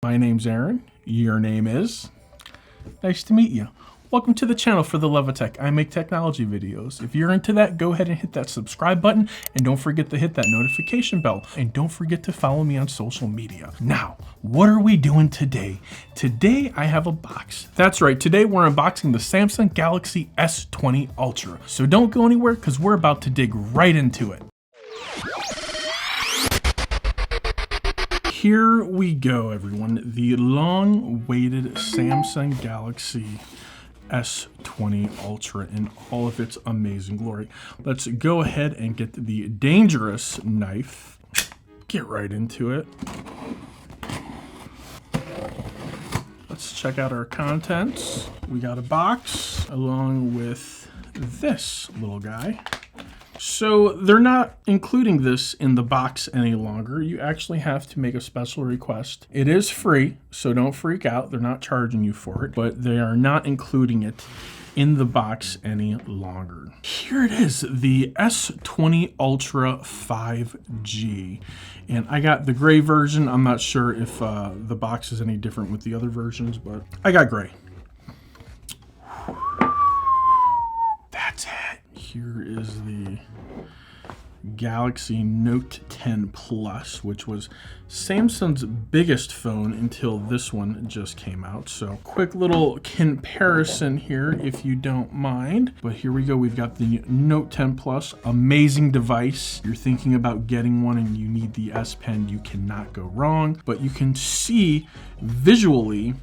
My name's Aaron. Your name is? Nice to meet you. Welcome to the channel for the love of tech. I make technology videos. If you're into that, go ahead and hit that subscribe button and don't forget to hit that notification bell. And don't forget to follow me on social media. Now, what are we doing today? Today, I have a box. That's right, today we're unboxing the Samsung Galaxy S20 Ultra. So don't go anywhere because we're about to dig right into it. Here we go, everyone. The long-awaited Samsung Galaxy S20 Ultra in all of its amazing glory. Let's go ahead and get the dangerous knife. Get right into it. Let's check out our contents. We got a box along with this little guy. So they're not including this in the box any longer. You actually have to make a special request. It is free, so don't freak out. They're not charging you for it, but they are not including it in the box any longer. Here it is, the S20 Ultra 5G. And I got the gray version. I'm not sure if the box is any different with the other versions, but I got gray. That's it. Here is the Galaxy Note 10 Plus, which was Samsung's biggest phone until this one just came out. So quick little comparison here if you don't mind. But here we go. We've got the Note 10 Plus, amazing device. You're thinking about getting one and you need the S Pen, you cannot go wrong. But you can see visually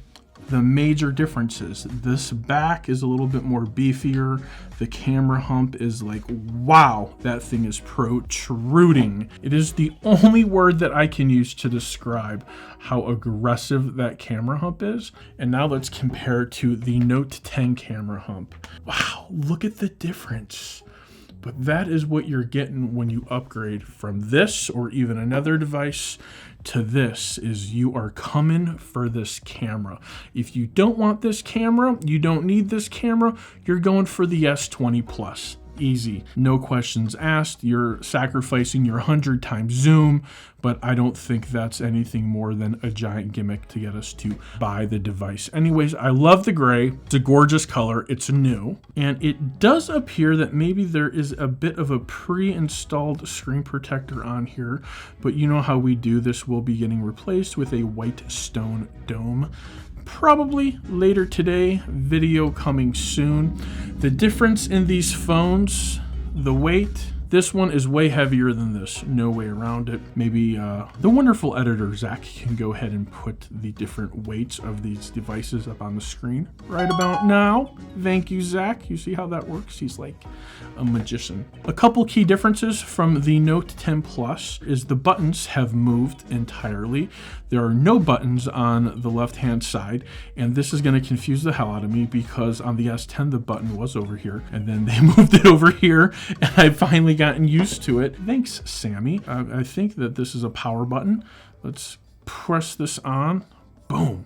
the major differences. This back is a little bit more beefier. The camera hump is like, wow, that thing is protruding. It is the only word that I can use to describe how aggressive that camera hump is. And now let's compare to the Note 10 camera hump. Wow, look at the difference. But that is what you're getting when you upgrade from this or even another device to this, is you are coming for this camera. If you don't want this camera, you don't need this camera, you're going for the S20 Plus. Easy, no questions asked. You're sacrificing your 100 times zoom, but I don't think that's anything more than a giant gimmick to get us to buy the device. Anyways, I love the gray. It's a gorgeous color. It's new. And it does appear that maybe there is a bit of a pre-installed screen protector on here, but you know how we do. This will be getting replaced with a white stone dome. Probably later today, video coming soon. The difference in these phones, the weight, this one is way heavier than this, no way around it. Maybe the wonderful editor, Zach, can go ahead and put the different weights of these devices up on the screen right about now. Thank you, Zach. You see how that works? He's like a magician. A couple key differences from the Note 10 Plus is the buttons have moved entirely. There are no buttons on the left-hand side, and this is going to confuse the hell out of me because on the S10 the button was over here, and then they moved it over here, and I finally gotten used to it. Thanks, Sammy. I think that this is a power button. Let's press this on. Boom.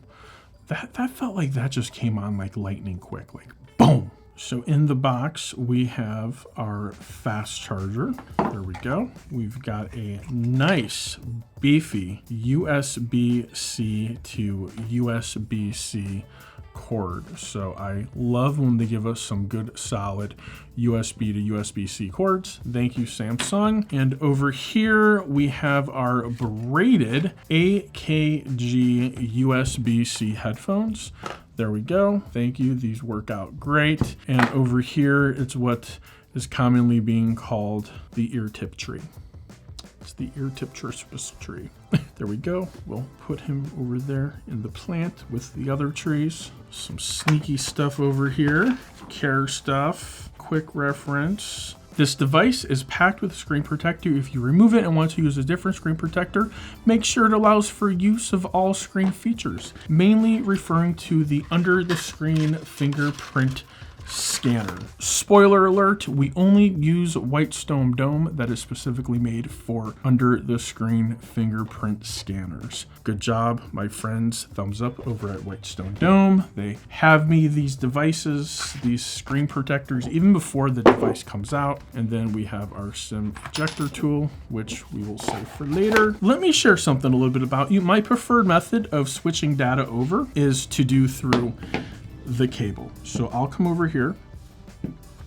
That felt like that just came on like lightning quick, like boom. So in the box, we have our fast charger. There we go. We've got a nice, beefy USB-C to USB-C cord. So I love when they give us some good, solid USB to USB-C cords. Thank you, Samsung. And over here, we have our braided AKG USB-C headphones. There we go. Thank you. These work out great. And over here, it's what is commonly being called the ear tip tree. It's the ear tip Christmas tree. There we go. We'll put him over there in the plant with the other trees. Some sneaky stuff over here. Care stuff. Quick reference. This device is packed with screen protector. If you remove it and want to use a different screen protector, make sure it allows for use of all screen features, mainly referring to the under the screen fingerprint scanner. Spoiler alert, we only use Whitestone Dome that is specifically made for under the screen fingerprint scanners. Good job, my friends. Thumbs up over at Whitestone Dome. They have me these devices, these screen protectors, even before the device comes out. And then we have our SIM ejector tool, which we will save for later. Let me share something a little bit about you. My preferred method of switching data over is to do through the cable. So I'll come over here,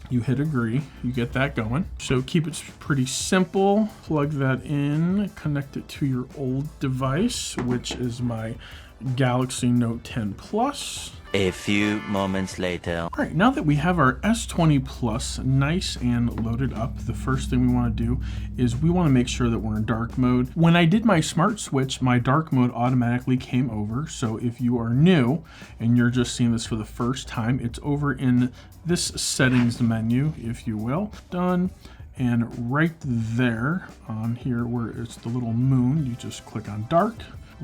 you hit agree, you get that going. So keep it pretty simple, plug that in, connect it to your old device, which is my Galaxy Note 10 Plus. A few moments later. All right, now that we have our S20 Plus nice and loaded up, the first thing we want to do is we want to make sure that we're in dark mode. When I did my smart switch, my dark mode automatically came over. So if you are new and you're just seeing this for the first time, it's over in this settings menu, if you will. Done. And right there on here where it's the little moon, you just click on dark.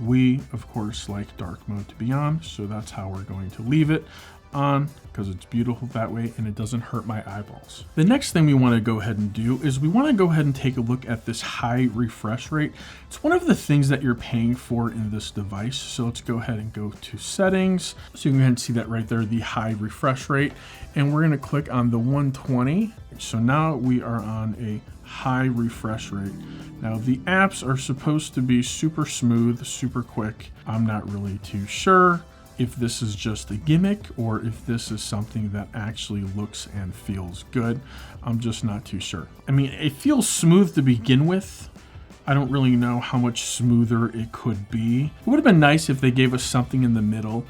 We, of course, like dark mode to be on, so that's how we're going to leave it on, because it's beautiful that way and it doesn't hurt my eyeballs. The next thing we want to go ahead and do is we want to go ahead and take a look at this high refresh rate. It's one of the things that you're paying for in this device. So let's go ahead and go to settings. So you can go ahead and see that right there, the high refresh rate. And we're going to click on the 120. So now we are on a high refresh rate. Now the apps are supposed to be super smooth, super quick. I'm not really too sure if this is just a gimmick or if this is something that actually looks and feels good. I'm just not too sure. I mean, it feels smooth to begin with. I don't really know how much smoother it could be. It would have been nice if they gave us something in the middle,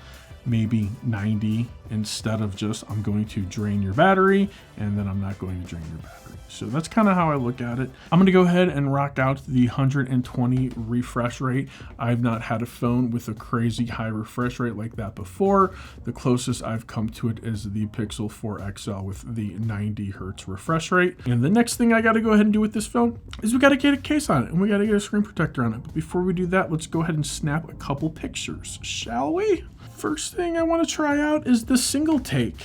maybe 90, instead of just I'm going to drain your battery and then I'm not going to drain your battery. So that's kind of how I look at it. I'm going to go ahead and rock out the 120 refresh rate. I've not had a phone with a crazy high refresh rate like that before. The closest I've come to it is the Pixel 4 XL with the 90 hertz refresh rate. And the next thing I got to go ahead and do with this phone is we got to get a case on it and we got to get a screen protector on it. But before we do that, let's go ahead and snap a couple pictures, shall we? First thing I want to try out is the single take.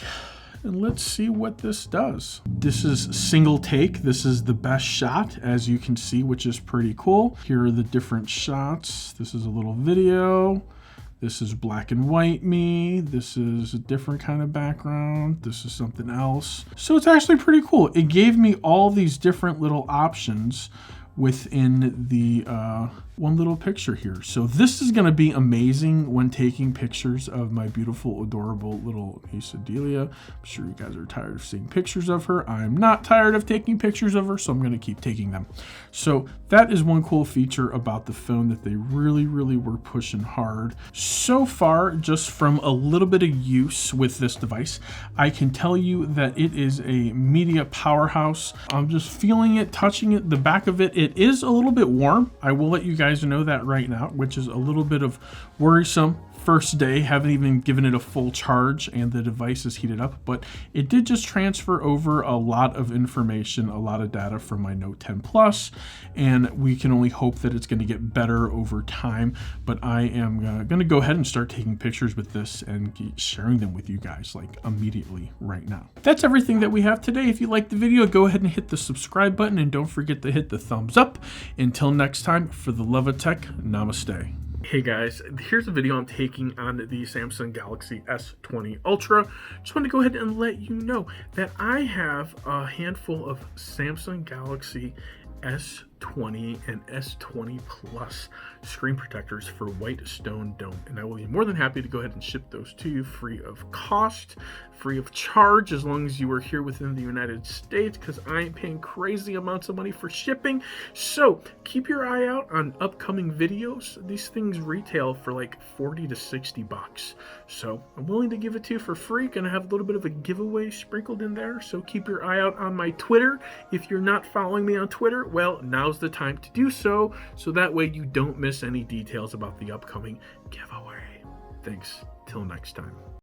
And let's see what this does. This is single take. This is the best shot, as you can see, which is pretty cool. Here are the different shots. This is a little video. This is black and white me. This is a different kind of background. This is something else. So it's actually pretty cool. It gave me all these different little options within the one little picture here. So this is going to be amazing when taking pictures of my beautiful, adorable little niece Adelia. I'm sure you guys are tired of seeing pictures of her. I'm not tired of taking pictures of her, so I'm going to keep taking them. So that is one cool feature about the phone that they really were pushing hard. So far, just from a little bit of use with this device, I can tell you that it is a media powerhouse. I'm just feeling it, touching it, the back of it. It is a little bit warm. I will let you guys know that right now, which is a little bit of worrisome. First day, haven't even given it a full charge and the device is heated up, but it did just transfer over a lot of information, a lot of data from my Note 10 Plus, and we can only hope that it's going to get better over time. But I am going to go ahead and start taking pictures with this and sharing them with you guys like immediately right now. That's everything that we have today. If you liked the video, go ahead and hit the subscribe button and don't forget to hit the thumbs up. Until next time, for the love of tech, namaste. Hey guys, here's a video I'm taking on the Samsung Galaxy S20 Ultra. Just want to go ahead and let you know that I have a handful of Samsung Galaxy S20 and S20 Plus screen protectors for Whitestone Dome, and I will be more than happy to go ahead and ship those to you free of cost, free of charge, as long as you are here within the United States, because I ain't paying crazy amounts of money for shipping. So keep your eye out on upcoming videos. These things retail for like 40 to 60 bucks. So I'm willing to give it to you for free. Gonna have a little bit of a giveaway sprinkled in there. So keep your eye out on my Twitter. If you're not following me on Twitter, well, now's the time to do so that way you don't miss any details about the upcoming giveaway. Thanks. Till next time.